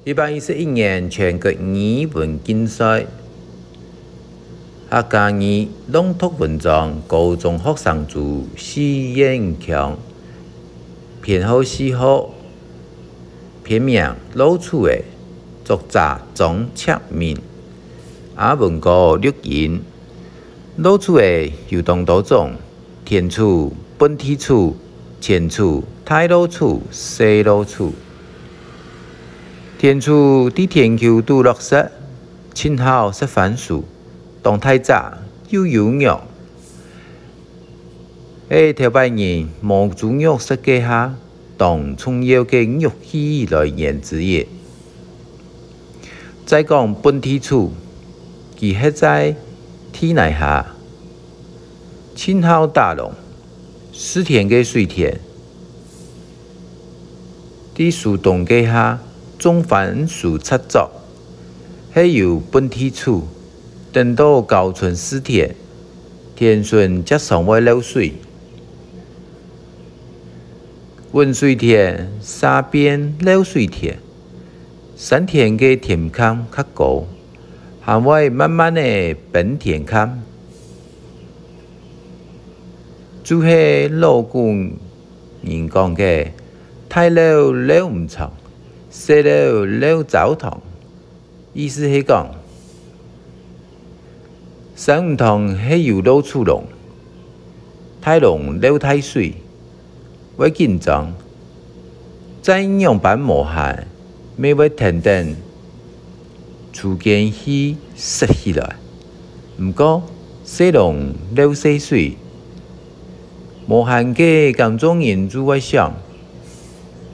111年全国语文竞赛客家语朗读文章高中学生组许彦强编号4号，片名露出的作者张彻明，文稿录音露出的有动多种，填处、本体处、前处、太露处、西露处。填处伫天球杜落实，青好是番薯，动态早又有肉。头摆人毛猪肉设计下，当重要的肉器来源之一。再讲本体处，其迄在体内下，青好大龙，湿田嘅水田，伫树洞嘅下。种番薯插作，系由本体处，等到高春湿田，田顺则尚未流水。温水田、沙边流水田，山田嘅田坎较高，还会慢慢的变田坎。就是老古人讲嘅，太流流唔长。细了流澡堂，意思是讲，山唔同系由露出龙，太龙流太水，为紧张，再样板无限，每位停等，出间去湿起来。唔过细龙流细水，无限嘅咁种人主会想。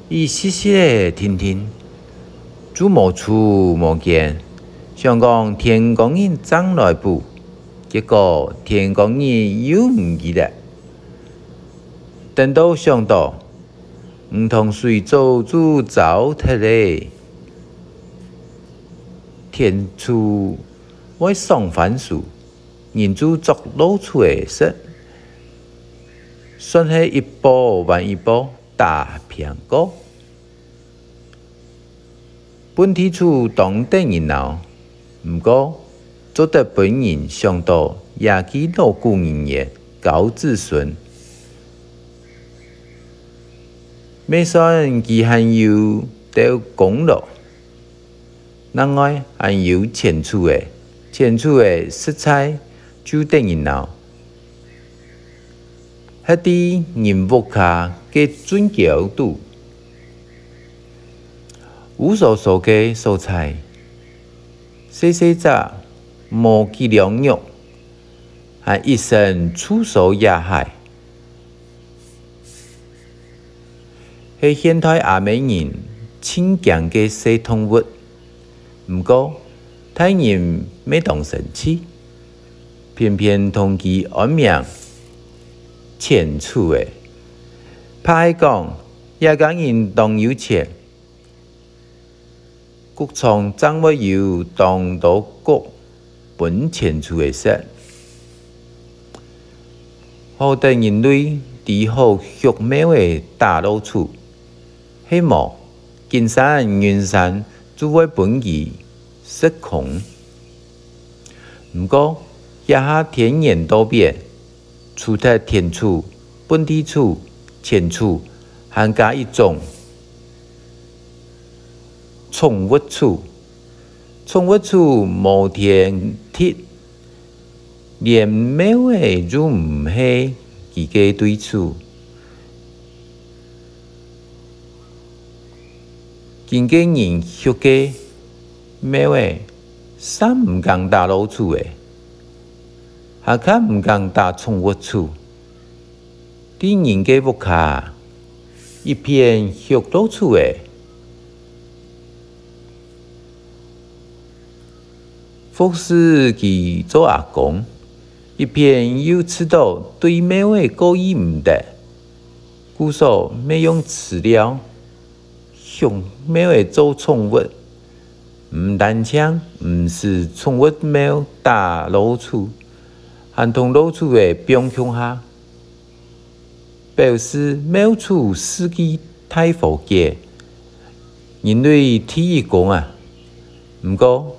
伊细细的听听，做无处无见，想讲天公人长来补，结果天公人又唔记得。等到想到，唔同水做主糟蹋咧，天处为上番薯，人主作露出的色，算系一步还一步。大片高，本体处当地热闹，不过做得本人上到也基老古人嘅高子孙，未算其还有得功劳，另外还有前处嘅色彩就得热闹。迄啲人物下嘅准角度，无所说嘅素材，细细只无计量肉，还一身出手也海，系现代阿美人亲近嘅小动物。唔过，太人未当生气，偏偏同其安命。前处诶，歹讲，也讲人当有钱，国创掌握有当到国本前处诶说，好得人类伫好学妙诶大路处，希望金山云山作为本义失控，不过也下天然多变。除特田处、本地处、前处，还加一种宠物处。宠物处无田铁，连猫诶都唔系自己对处。经纪人学嘅猫诶，三唔敢打老处诶。还较唔敢打宠物处，啲人嘅屋下一片学老处诶，服侍其做阿公，一片又知道对猫诶故意唔得，故说没用饲料，用猫诶做宠物，唔单枪，唔是宠物猫打老处。还同露出的表向下，表示猫处司机太佛节，人类体育讲啊，毋过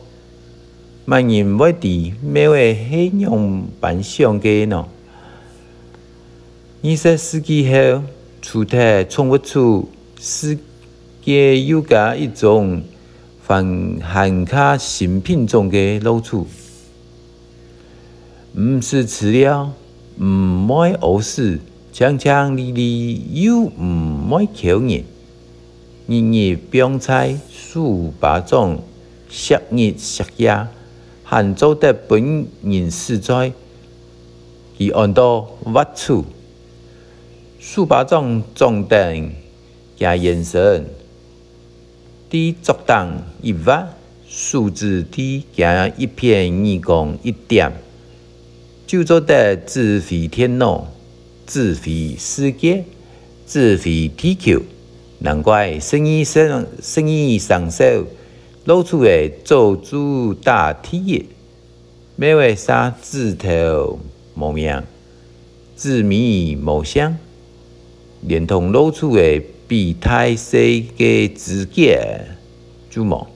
万人要伫每位黑样板上嘅喏。20世纪后，躯体创不出世界有加一种含卡新品种嘅老鼠，毋是饲料，毋爱饿死，强强哩哩又毋爱口热，日日병菜数8种，日日食夜，含做得本人实在，其按到挖处，数8种装订加眼神。伫作当一挖，数字伫加一片耳光一点，就做得智慧天脑、智慧世界、智慧地球。难怪生意上手，老鼠会做主打体液，每位杀自头无命，自迷无香，连同老鼠的比太细嘅指甲，就无。